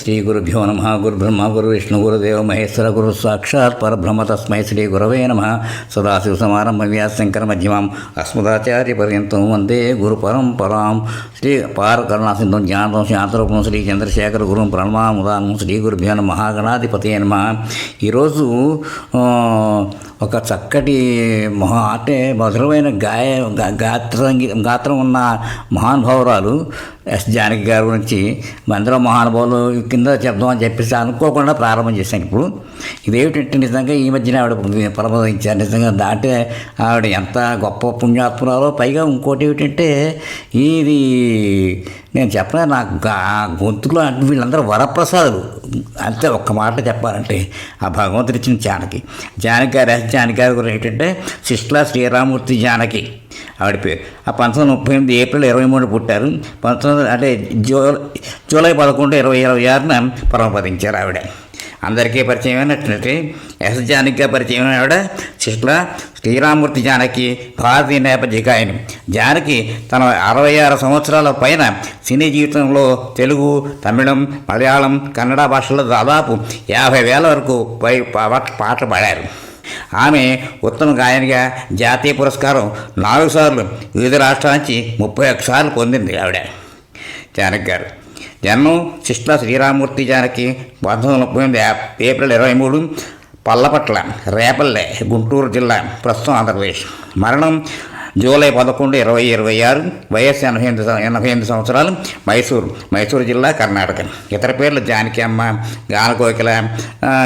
శ్రీ గురుభ్యో నమ. గురుబ్రహ్మ గురువిష్ణు గురుదేవ మహేశ్వర గురు సాక్షాత్ పరబ్రహ్మ తస్మై శ్రీ గురవే నమ. సదాశివ సమారంభ వ్యాసశంకర మధ్యమాం అస్మదాచార్య పర్యంతం వందే గురు పరంపరాం. శ్రీ పార కరుణా సింధు జ్ఞానం శాంతరూపం శ్రీ చంద్రశేఖర గురుం ప్రణమాముదానం. శ్రీ గురుభ్యో నమ. మహాగణాధిపతి నమ. ఈరోజు ఒక చక్కటి అంటే మధురమైన గాత్రం ఉన్న మహానుభావురాలు ఎస్ జానకి గారి గురించి మందిరం మహానుభావులు కింద చెప్దామని చెప్పేసి అనుకోకుండా ప్రారంభం చేశాను. ఇప్పుడు ఇదేమిటంటే నిజంగా ఈ మధ్యన ఆవిడ పరమదించారు. నిజంగా దాంటే ఆవిడ ఎంత గొప్ప పుణ్యాత్మురాలో. పైగా ఇంకోటి ఏమిటంటే ఇది నేను చెప్పలే, నాకు గొంతులో అంటే వీళ్ళందరూ వరప్రసాదులు అంతే. ఒక్క మాట చెప్పాలంటే ఆ భగవంతుడు ఇచ్చిన జానకి గారు ఎస్ జానకి గారి గురించి ఏంటంటే సిస్లా శ్రీరామూర్తి జానకి ఆవిడ పేరు. ఆ 1938 ఏప్రిల్ 23 పుట్టారు. అంటే జూలై 11, 2026 పరమపదించారు ఆవిడ. అందరికీ పరిచయం అయినట్లయితే ఎస్ జానకిగా పరిచయం ఆవిడ సిస్లా శ్రీరామూర్తి జానకి భారతీయ నేపథ్య గాయని. జానకి తన 66 సంవత్సరాల పైన సినీ జీవితంలో తెలుగు, తమిళం, మలయాళం, కన్నడ భాషల్లో దాదాపు 50,000 వరకు పాటలు పాడారు. ఆమె ఉత్తమ గాయనిగా జాతీయ పురస్కారం 4 సార్లు, వివిధ రాష్ట్రాల నుంచి 31 సార్లు పొందింది ఆవిడ జానకి గారు. జన్మం సిస్లా శ్రీరామూర్తి జానకి 1938 ఏప్రిల్ 23 పల్లపట్ల, రేపల్లె, గుంటూరు జిల్లా, ప్రస్తుతం ఆంధ్రప్రదేశ్. మరణం జూలై 11, 2026. వయస్సు 88 సంవత్సరాలు. మైసూరు జిల్లా, కర్ణాటక. ఇతర పేర్లు జానకి అమ్మ,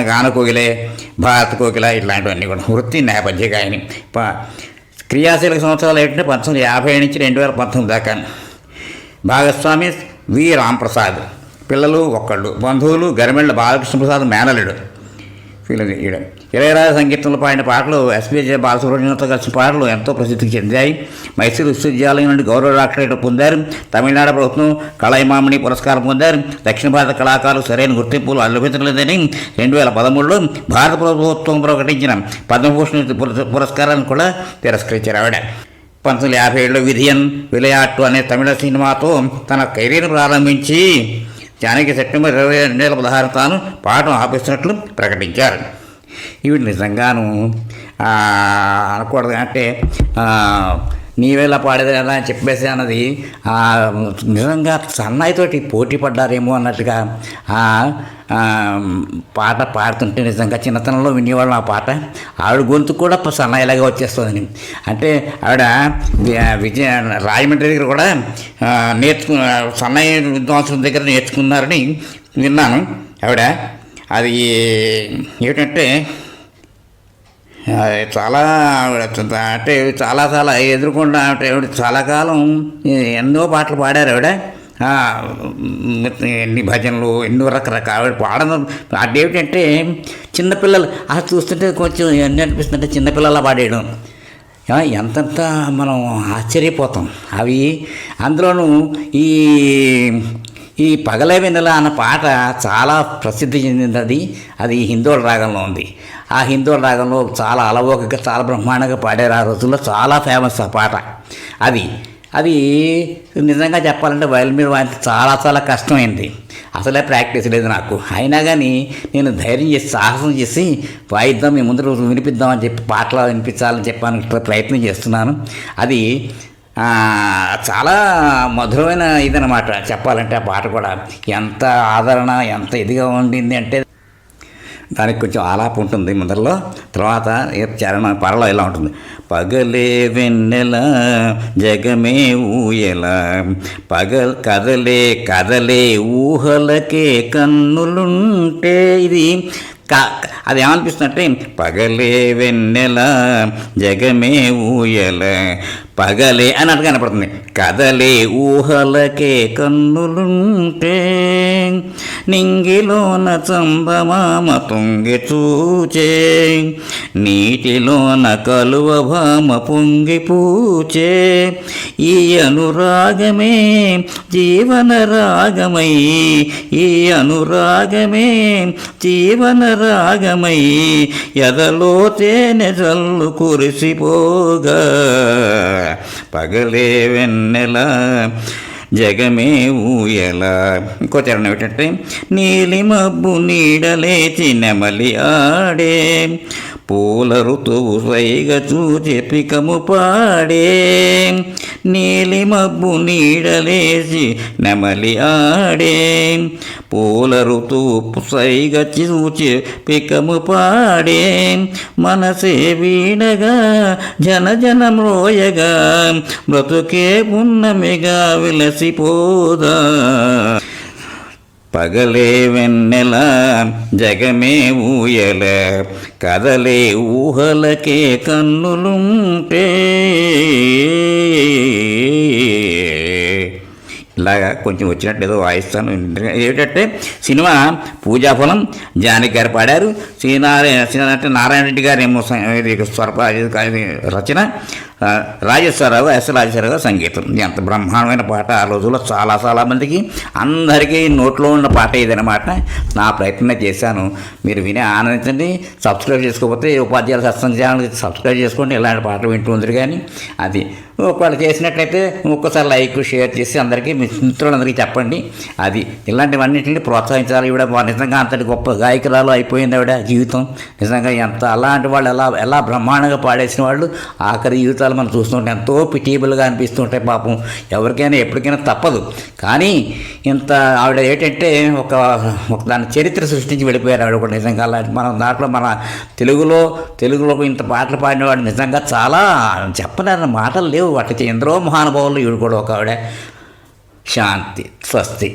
గానకోగిలే, భారత కోకిల ఇట్లాంటివన్నీ కూడా. వృత్తి నేపథ్య గాయని. క్రియాశీలక సంవత్సరాలు ఏంటంటే 1950 నుంచి 2019 దాకా. భాగస్వామి వి రాంప్రసాద్. పిల్లలు ఒక్కళ్ళు. బంధువులు గరిమెళ్ళ బాలకృష్ణ ప్రసాద్ మేనలుడు. ఈడ ఇళయరాజా సంగీతంలో పాడిన పాటలు, ఎస్పీ బాలసుబ్రహ్మణ్యంతో కలిసిన పాటలు ఎంతో ప్రసిద్ధికి చెందాయి. మైసూరు విశ్వవిద్యాలయం నుండి గౌరవ డాక్టరేట్ పొందారు. తమిళనాడు ప్రభుత్వం కళాయిమామణి పురస్కారం పొందారు. దక్షిణ భారత కళాకారులు సరైన గుర్తింపులు లభించలేదని 2013లో భారత ప్రభుత్వం ప్రకటించిన పద్మభూషణ్ పురస్కారాన్ని కూడా తిరస్కరించారు ఆవిడ. 1957లో విధియన్ విలయాట్టు అనే తమిళ సినిమాతో తన కెరీర్ ప్రారంభించి జానకి సెప్టెంబర్ 22, 2016 తాను పాటను ఆపిస్తున్నట్లు ప్రకటించారు. ఇవి నిజంగాను అనకూడదు. అంటే నీవేలా పాడేది కదా అని చెప్పేసి అన్నది నిజంగా సన్నాయితోటి పోటీ పడ్డారేమో అన్నట్టుగా పాట పాడుతుంటే నిజంగా చిన్నతనంలో వినేవాళ్ళం ఆ పాట. ఆవిడ గొంతు కూడా సన్నాయిలాగా వచ్చేస్తుందని. అంటే ఆవిడ రాజమండ్రి దగ్గర కూడా సన్నాయి విద్వాంసుల దగ్గర నేర్చుకున్నారని విన్నాను ఆవిడ. అది ఏమిటంటే చాలా అంటే చాలా ఎదుర్కొంటా అంటే చాలా కాలం ఎన్నో పాటలు పాడారు ఆవిడ. ఎన్ని భజనలు, ఎన్నో రకరకాల పాడడం. అదేమిటంటే చిన్నపిల్లలు చూస్తుంటే కొంచెం ఎన్ని అనిపిస్తుందంటే చిన్నపిల్లల పాడేయడం ఎంతంత మనం ఆశ్చర్యపోతాం. అవి అందులోనూ ఈ పగలే వెన్నెల అన్న పాట చాలా ప్రసిద్ధి చెందింది. అది హిందోళ రాగంలో ఉంది. ఆ హిందోళ రాగంలో చాలా అలవోకగా, చాలా బ్రహ్మాండంగా పాడారు. ఆ రోజుల్లో చాలా ఫేమస్ ఆ పాట. అది నిజంగా చెప్పాలంటే వయలిన్ మీద వాయించడం చాలా కష్టమైంది. అసలే ప్రాక్టీస్ లేదు నాకు. అయినా కానీ నేను ధైర్యం చేసి, సాహసం చేసి వాయిద్దాం, మీ ముందు రోజు వినిపిద్దామని చెప్పి పాటలు వినిపించాలని చెప్పాను ప్రయత్నం చేస్తున్నాను. అది చాలా మధురమైన ఇదనమాట చెప్పాలంటే. ఆ పాట కూడా ఎంత ఆదరణ, ఎంత ఇదిగా ఉండింది అంటే దానికి కొంచెం ఆలాపం ఉంటుంది ముందరలో. తర్వాత చరణ పరలో ఇలా ఉంటుంది. పగలే వెన్నెల జగమే ఊయల, కదలే ఊహలకే కన్నులుంటే. ఇది అది ఏమనిపిస్తుందంటే పగలే వెన్నెల జగమే ఊయల, పగలే అన్నట్టుగా కనపడుతుంది. కదలే ఊహలకే కన్నులుంటే, నింగిలోన చందమామ తొంగి చూచే, నీటిలోన కలువ భామ పొంగి పూచే. ఈ అనురాగమే జీవన రాగమై, ఈ అనురాగమే జీవన రాగమై, ఎదలో తేనె జల్లు కురిసిపోగా. పగలే వెన్నెల జగమే ఊయల. ఇంకో చరణం ఏమిటంటే నీలి మబ్బు నీడలేచి నెమలి ఆడే పూల ఋతువు సైగ చూచి పికము పాడే. నీలి మబ్బు నీడలేసి నెమలి ఆడే పూల ఋతువు సైగ చూచి పికము పాడే. మనసే వీడగా జన జన మ్రోయగా బ్రతుకే పున్నమిగా విలసిపోదా. పగలే వెన్నెల జగమే ఊయల కదలే ఊహలకే కన్నులుంటే. ఇలాగా కొంచెం వచ్చినట్టు ఏదో వాయిస్తాను. ఏమిటంటే సినిమా పూజాఫలం జానకి గారు పాడారు, అంటే నారాయణ రెడ్డి గారు ఏమో రచన, రాజేశ్వరరావు రాజేశ్వరరావు సంగీతం. ఎంత బ్రహ్మాండమైన పాట. ఆ రోజుల్లో చాలా మందికి అందరికీ నోట్లో ఉన్న పాట ఇదనమాట. నా ప్రయత్నం చేశాను, మీరు విని ఆనందించండి. సబ్స్క్రైబ్ చేసుకోకపోతే ఉపాధ్యాయుల సత్సంగ ఛానల్కి సబ్స్క్రైబ్ చేసుకోండి. ఇలాంటి పాటలు వింటూ ఉంది. కానీ అది ఒకవేళ చేసినట్లయితే ఒక్కసారి లైక్ షేర్ చేసి అందరికీ మీ మిత్రులందరికీ చెప్పండి. అది ఇలాంటివన్నింటినీ ప్రోత్సహించాలి. ఈవిడ నిజంగా అంతటి గొప్ప గాయకురాలు అయిపోయింది ఆవిడ జీవితం. నిజంగా ఎంత అలాంటి వాళ్ళు ఎలా బ్రహ్మాండంగా పాడేసిన వాళ్ళు ఆఖరి జీవితాలు మనం చూస్తుంటే ఎంతో పిటీబుల్గా అనిపిస్తుంటాయి. పాపం ఎవరికైనా ఎప్పటికైనా తప్పదు. కానీ ఇంత ఆవిడ ఏంటంటే ఒక దాని చరిత్ర సృష్టించి వెళ్ళిపోయారు ఆవిడ కూడా. నిజంగా అలాంటి మనం దాంట్లో మన తెలుగులో ఇంత పాటలు పాడినవాడు నిజంగా చాలా చెప్పలేని మాటలు లేవు. వాటికి ఎందరో మహానుభావులు ఈవిడ కూడా ఒక ఆవిడ. శాంతి, స్వస్తి.